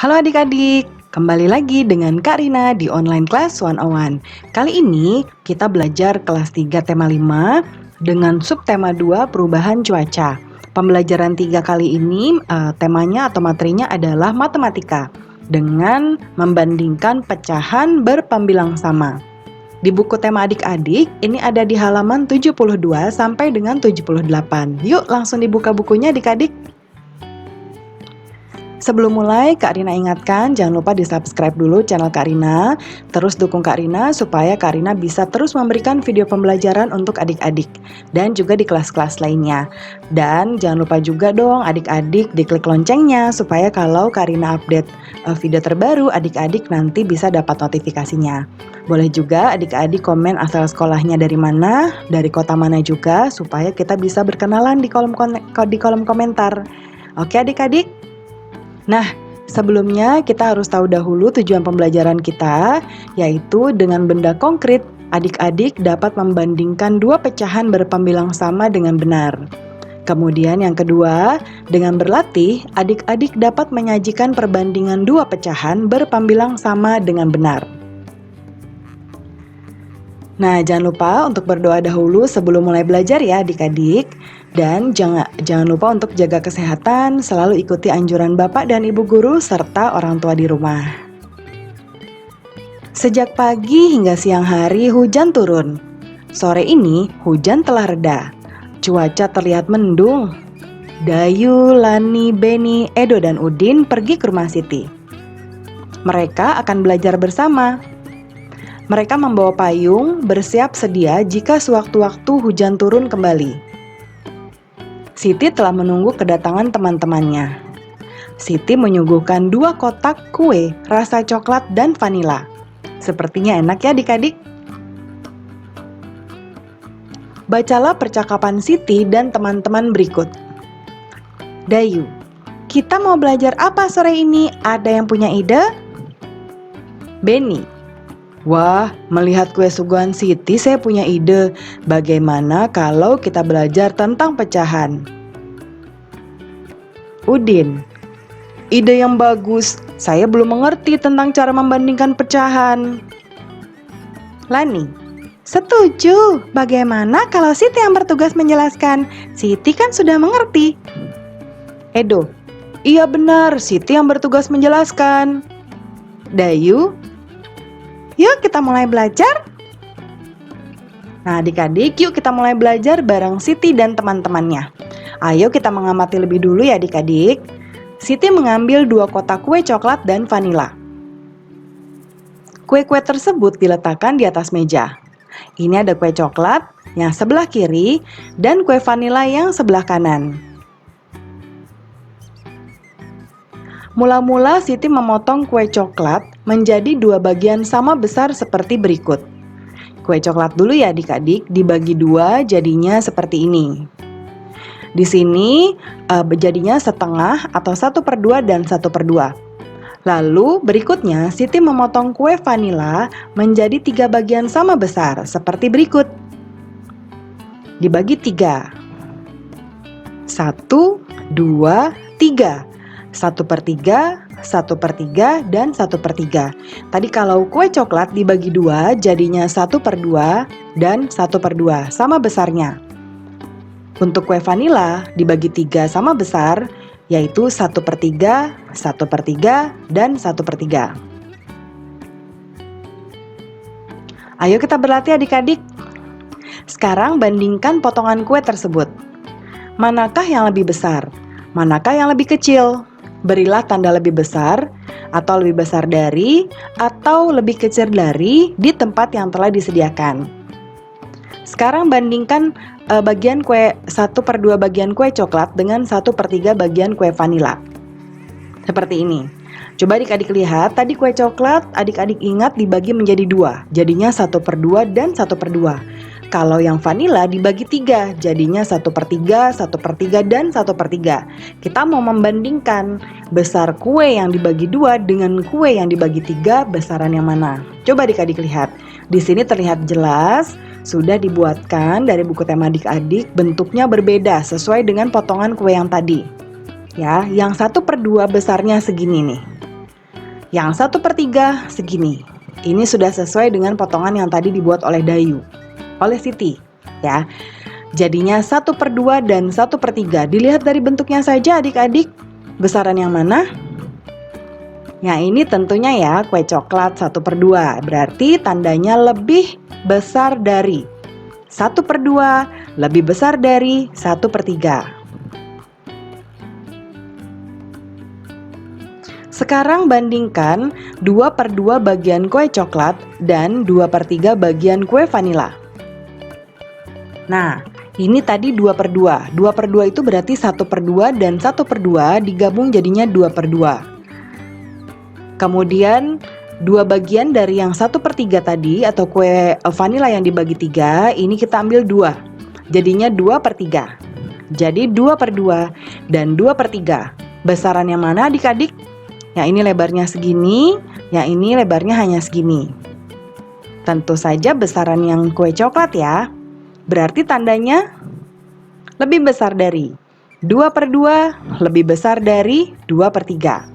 Halo adik-adik, kembali lagi dengan Kak Rina di Online Class 101. Kali ini kita belajar kelas 3 tema 5 dengan subtema 2 perubahan cuaca. Pembelajaran 3 kali ini temanya atau materinya adalah matematika dengan membandingkan pecahan berpembilang sama. Di buku tema adik-adik, ini ada di halaman 72 sampai dengan 78. Yuk langsung dibuka bukunya adik-adik. Sebelum mulai, Kak Rina ingatkan jangan lupa di-subscribe dulu channel Kak Rina. Terus dukung Kak Rina supaya Kak Rina bisa terus memberikan video pembelajaran untuk adik-adik dan juga di kelas-kelas lainnya. Dan jangan lupa juga dong adik-adik diklik loncengnya supaya kalau Kak Rina update video terbaru, adik-adik nanti bisa dapat notifikasinya. Boleh juga adik-adik komen asal sekolahnya dari mana, dari kota mana juga, supaya kita bisa berkenalan di kolom komentar. Oke adik-adik? Nah, sebelumnya kita harus tahu dahulu tujuan pembelajaran kita, yaitu dengan benda konkret, adik-adik dapat membandingkan dua pecahan berpembilang sama dengan benar. Kemudian yang kedua, dengan berlatih, adik-adik dapat menyajikan perbandingan dua pecahan berpembilang sama dengan benar. Nah, jangan lupa untuk berdoa dahulu sebelum mulai belajar ya adik-adik. Dan jangan lupa untuk jaga kesehatan, selalu ikuti anjuran Bapak dan Ibu guru serta orang tua di rumah. Sejak pagi hingga siang hari hujan turun. Sore ini hujan telah reda. Cuaca terlihat mendung. Dayu, Lani, Beni, Edo dan Udin pergi ke rumah Siti. Mereka akan belajar bersama. Mereka membawa payung, bersiap sedia jika sewaktu-waktu hujan turun kembali. Siti telah menunggu kedatangan teman-temannya. Siti menyuguhkan 2 kotak kue rasa coklat dan vanila. Sepertinya enak ya adik-adik. Bacalah percakapan Siti dan teman-teman berikut. Dayu, kita mau belajar apa sore ini? Ada yang punya ide? Beni, wah, melihat kue suguhan Siti, saya punya ide. Bagaimana kalau kita belajar tentang pecahan? Udin, ide yang bagus. Saya belum mengerti tentang cara membandingkan pecahan. Lani, setuju. Bagaimana kalau Siti yang bertugas menjelaskan? Siti kan sudah mengerti. Edo, iya benar, Siti yang bertugas menjelaskan. Dayu, yuk kita mulai belajar. Nah adik-adik, yuk kita mulai belajar bareng Siti dan teman-temannya. Ayo kita mengamati lebih dulu ya adik-adik. Siti mengambil 2 kotak kue coklat dan vanila. Kue-kue tersebut diletakkan di atas meja. Ini ada kue coklat yang sebelah kiri dan kue vanila yang sebelah kanan. Mula-mula Siti memotong kue coklat menjadi 2 bagian sama besar seperti berikut. Kue coklat dulu ya adik-adik, dibagi 2 jadinya seperti ini. Di sini jadinya setengah atau 1/2 dan 1/2. Lalu berikutnya Siti memotong kue vanila menjadi 3 bagian sama besar seperti berikut. Dibagi 3. 1, 2, 3. 1/3, 1/3, dan 1/3. Tadi kalau kue coklat dibagi 2 jadinya 1/2 dan 1/2 sama besarnya. Untuk kue vanila dibagi 3 sama besar, yaitu 1/3, 1/3, dan 1/3. Ayo kita berlatih adik-adik. Sekarang bandingkan potongan kue tersebut. Manakah yang lebih besar? Manakah yang lebih kecil? Berilah tanda lebih besar, atau lebih besar dari, atau lebih kecil dari di tempat yang telah disediakan. Sekarang bandingkan bagian kue 1/2 bagian kue coklat dengan 1/3 bagian kue vanila. Seperti ini. Coba adik-adik lihat, tadi kue coklat adik-adik ingat dibagi menjadi 2, jadinya 1/2 dan 1/2. Kalau yang vanila dibagi 3, jadinya 1/3, 1/3, dan 1/3. Kita mau membandingkan besar kue yang dibagi 2 dengan kue yang dibagi 3, besaran yang mana? Coba adik-adik lihat. Di sini terlihat jelas sudah dibuatkan dari buku tema adik-adik, bentuknya berbeda sesuai dengan potongan kue yang tadi. Ya, yang 1/2 besarnya segini nih. Yang 1/3 segini. Ini sudah sesuai dengan potongan yang tadi dibuat oleh Siti, ya. Jadinya 1/2 dan 1/3. Dilihat dari bentuknya saja adik-adik, besaran yang mana? Yang ini tentunya ya kue coklat 1/2. Berarti tandanya lebih besar dari 1/2, lebih besar dari 1/3. Sekarang bandingkan 2/2 bagian kue coklat dan 2/3 bagian kue vanila. Nah, ini tadi 2/2. 2/2 itu berarti 1/2 dan 1/2 digabung jadinya 2/2. Kemudian 2 bagian dari yang 1/3 tadi atau kue vanila yang dibagi 3, ini kita ambil 2. Jadinya 2/3. Jadi 2/2 dan 2/3. Besaran yang mana adik-adik? Yang ini lebarnya segini, yang ini lebarnya hanya segini. Tentu saja besaran yang kue coklat ya. Berarti tandanya lebih besar dari 2/2, lebih besar dari 2/3.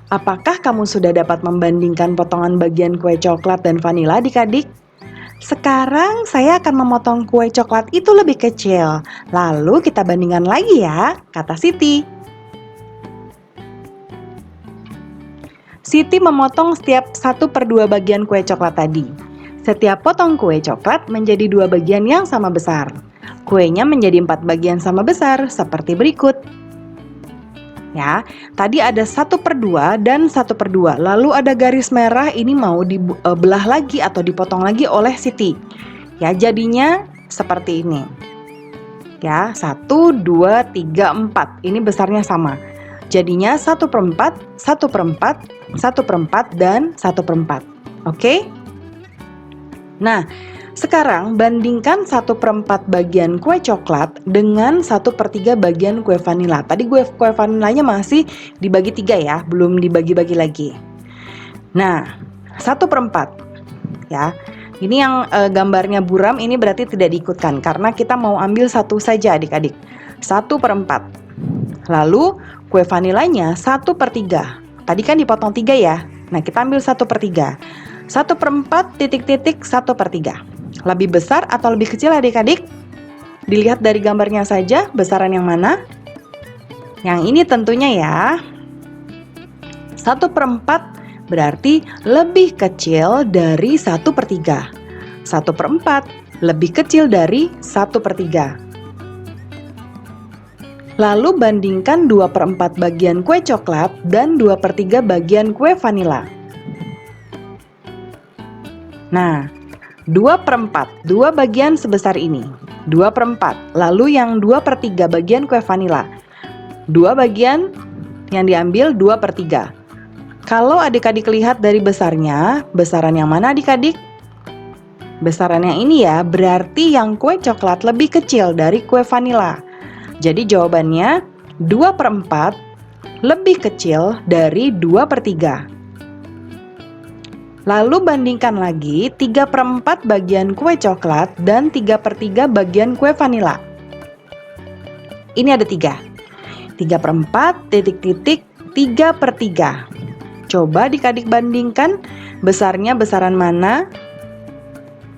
Apakah kamu sudah dapat membandingkan potongan bagian kue coklat dan vanila adik-adik? Sekarang saya akan memotong kue coklat itu lebih kecil. Lalu kita bandingkan lagi ya, kata Siti. Siti memotong setiap 1/2 bagian kue coklat tadi. Setiap potong kue coklat menjadi 2 bagian yang sama besar. Kuenya menjadi 4 bagian sama besar seperti berikut. Ya, tadi ada 1/2 dan 1/2. Lalu ada garis merah, ini mau dibelah lagi atau dipotong lagi oleh Siti. Ya, jadinya seperti ini. Ya, 1, 2, 3, 4. Ini besarnya sama. Jadinya 1/4, 1/4, 1/4 dan 1/4. Oke? Nah, sekarang bandingkan 1/4 bagian kue coklat dengan 1/3 bagian kue vanila. Tadi kue vanilanya masih dibagi 3 ya, belum dibagi-bagi lagi. Nah, 1/4 ya. Ini yang gambarnya buram ini berarti tidak diikutkan karena kita mau ambil satu saja adik-adik. 1/4. Lalu kue vanilanya 1/3. Tadi kan dipotong 3 ya. Nah, kita ambil 1/3. 1/4 titik-titik 1/3. Lebih besar atau lebih kecil adik-adik? Dilihat dari gambarnya saja, besaran yang mana? Yang ini tentunya ya. 1/4 berarti lebih kecil dari 1/3. 1/4 lebih kecil dari 1/3. Lalu bandingkan 2/4 bagian kue coklat dan 2/3 bagian kue vanila. Nah, 2/4, 2 bagian sebesar ini, 2/4. Lalu yang 2/3 bagian kue vanila, 2 bagian yang diambil 2/3. Kalau adik-adik lihat dari besarnya, besaran yang mana adik-adik? Besaran yang ini ya, berarti yang kue coklat lebih kecil dari kue vanila. Jadi jawabannya 2/4 lebih kecil dari 2/3. Lalu bandingkan lagi 3/4 bagian kue coklat dan 3/3 bagian kue vanila. Ini ada 3. 3/4 titik-titik 3/3. Coba adik-adik bandingkan besarnya besaran mana?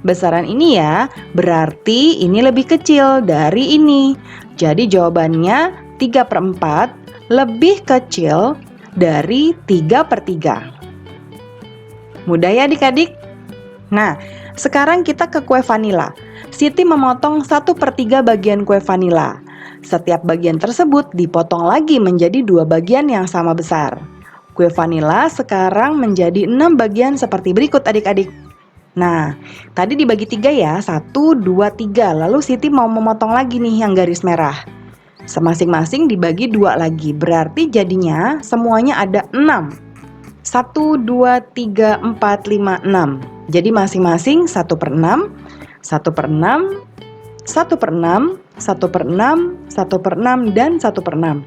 Besaran ini ya, berarti ini lebih kecil dari ini. Jadi jawabannya 3/4 lebih kecil dari 3/3. Mudah ya adik-adik? Nah, sekarang kita ke kue vanila. Siti memotong 1/3 bagian kue vanila. Setiap bagian tersebut dipotong lagi menjadi 2 bagian yang sama besar. Kue vanila sekarang menjadi 6 bagian seperti berikut adik-adik. Nah, tadi dibagi 3 ya, 1, 2, 3. Lalu Siti mau memotong lagi nih yang garis merah. Semasing-masing dibagi 2 lagi, berarti jadinya semuanya ada 6. 1, 2, 3, 4, 5, 6. Jadi masing-masing 1/6, 1/6, 1/6, 1/6, 1/6, dan 1/6.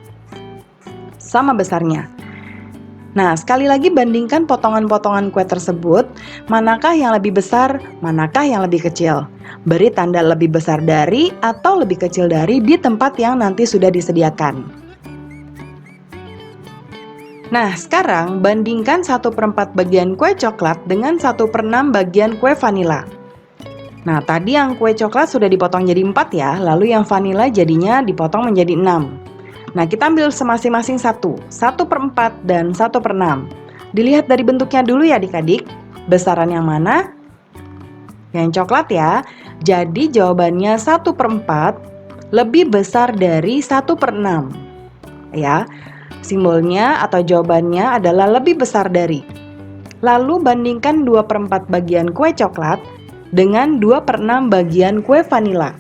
Sama besarnya. Nah, sekali lagi bandingkan potongan-potongan kue tersebut. Manakah yang lebih besar, manakah yang lebih kecil? Beri tanda lebih besar dari atau lebih kecil dari di tempat yang nanti sudah disediakan. Nah, sekarang bandingkan 1/4 bagian kue coklat dengan 1/6 bagian kue vanila. Nah, tadi yang kue coklat sudah dipotong jadi 4 ya, lalu yang vanila jadinya dipotong menjadi 6. Nah, kita ambil masing-masing 1/4 dan 1/6. Dilihat dari bentuknya dulu ya adik-adik, besaran yang mana? Yang coklat ya. Jadi jawabannya 1/4 lebih besar dari 1/6. Ya, simbolnya atau jawabannya adalah lebih besar dari. Lalu bandingkan 2/4 bagian kue coklat dengan 2/6 bagian kue vanila.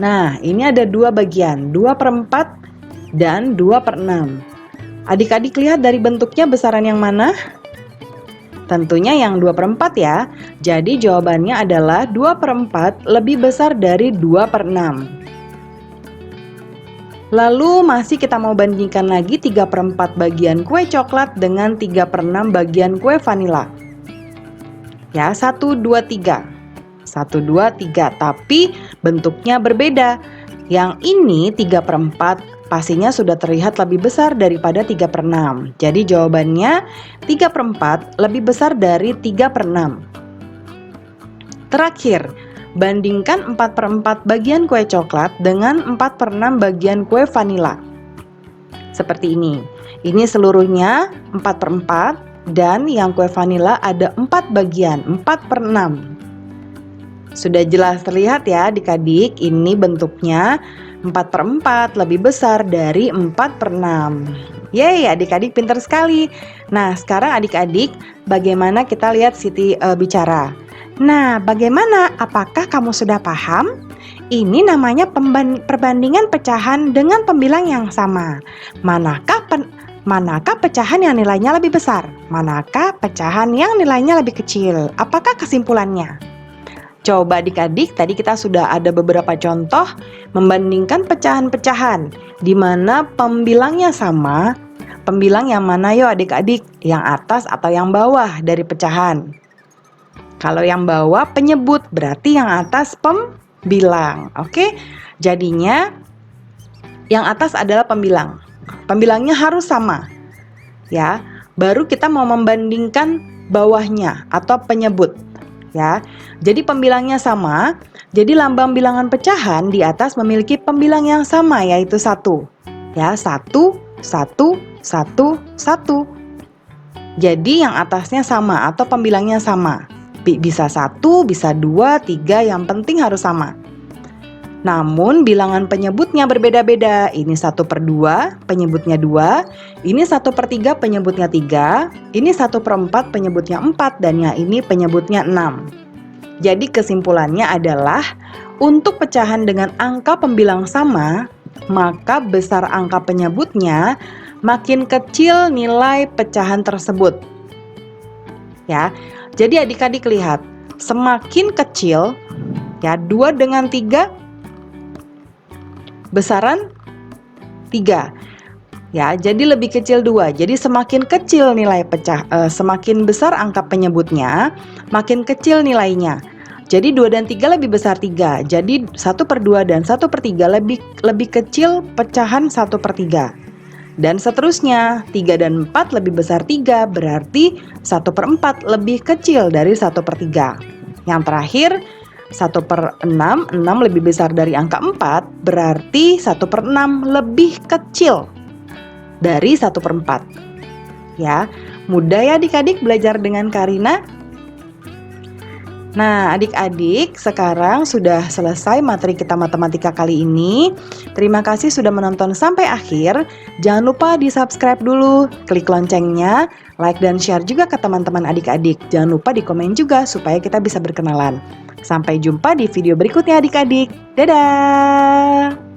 Nah, ini ada dua bagian, 2/4 dan 2/6. Adik-adik lihat dari bentuknya besaran yang mana? Tentunya yang 2/4 ya. Jadi jawabannya adalah 2/4 lebih besar dari 2/6. Lalu masih kita mau bandingkan lagi 3/4 bagian kue coklat dengan 3/6 bagian kue vanila. Ya, 1, 2, 3. 1, 2, 3. Tapi bentuknya berbeda. Yang ini 3/4 pastinya sudah terlihat lebih besar daripada 3/6. Jadi jawabannya 3/4 lebih besar dari 3/6. Terakhir, bandingkan 4/4 bagian kue coklat dengan 4/6 bagian kue vanila. Seperti ini. Ini seluruhnya 4/4 dan yang kue vanila ada 4 bagian, 4/6. Sudah jelas terlihat ya adik-adik, ini bentuknya 4/4 lebih besar dari 4/6. Yeay, adik-adik pintar sekali. Nah, sekarang adik-adik, bagaimana kita lihat Siti bicara. Nah, bagaimana? Apakah kamu sudah paham? Ini namanya perbandingan pecahan dengan pembilang yang sama. Manakah pecahan yang nilainya lebih besar? Manakah pecahan yang nilainya lebih kecil? Apakah kesimpulannya? Coba adik-adik, tadi kita sudah ada beberapa contoh membandingkan pecahan-pecahan di mana pembilangnya sama. Pembilang yang mana yo adik-adik? Yang atas atau yang bawah dari pecahan? Kalau yang bawah penyebut, berarti yang atas pembilang. Oke? Jadinya yang atas adalah pembilang. Pembilangnya harus sama. Ya, baru kita mau membandingkan bawahnya atau penyebut. Ya. Jadi pembilangnya sama. Jadi lambang bilangan pecahan di atas memiliki pembilang yang sama, yaitu 1. Ya, 1, 1, 1, 1. Jadi yang atasnya sama atau pembilangnya sama. Bisa 1, bisa 2, 3, yang penting harus sama. Namun bilangan penyebutnya berbeda-beda. Ini 1/2 penyebutnya 2. Ini 1/3 penyebutnya 3. Ini 1/4 penyebutnya 4. Dan yang ini penyebutnya 6. Jadi kesimpulannya adalah untuk pecahan dengan angka pembilang sama, maka besar angka penyebutnya makin kecil nilai pecahan tersebut. Ya, jadi adik-adik lihat, semakin kecil ya 2 dengan 3 besaran 3. Ya, jadi lebih kecil 2. Jadi semakin kecil nilai semakin besar angka penyebutnya, makin kecil nilainya. Jadi 2 dan 3 lebih besar 3. Jadi 1/2 dan 1/3 lebih kecil pecahan 1/3. Dan seterusnya, 3 dan 4 lebih besar 3, berarti 1/4 lebih kecil dari 1/3. Yang terakhir, 1/6, 6 lebih besar dari angka 4, berarti 1/6 lebih kecil dari 1/4. Ya, mudah ya adik-adik belajar dengan Karina? Nah, adik-adik, sekarang sudah selesai materi kita matematika kali ini. Terima kasih sudah menonton sampai akhir. Jangan lupa di-subscribe dulu, klik loncengnya, like dan share juga ke teman-teman adik-adik. Jangan lupa di komen juga supaya kita bisa berkenalan. Sampai jumpa di video berikutnya adik-adik. Dadah!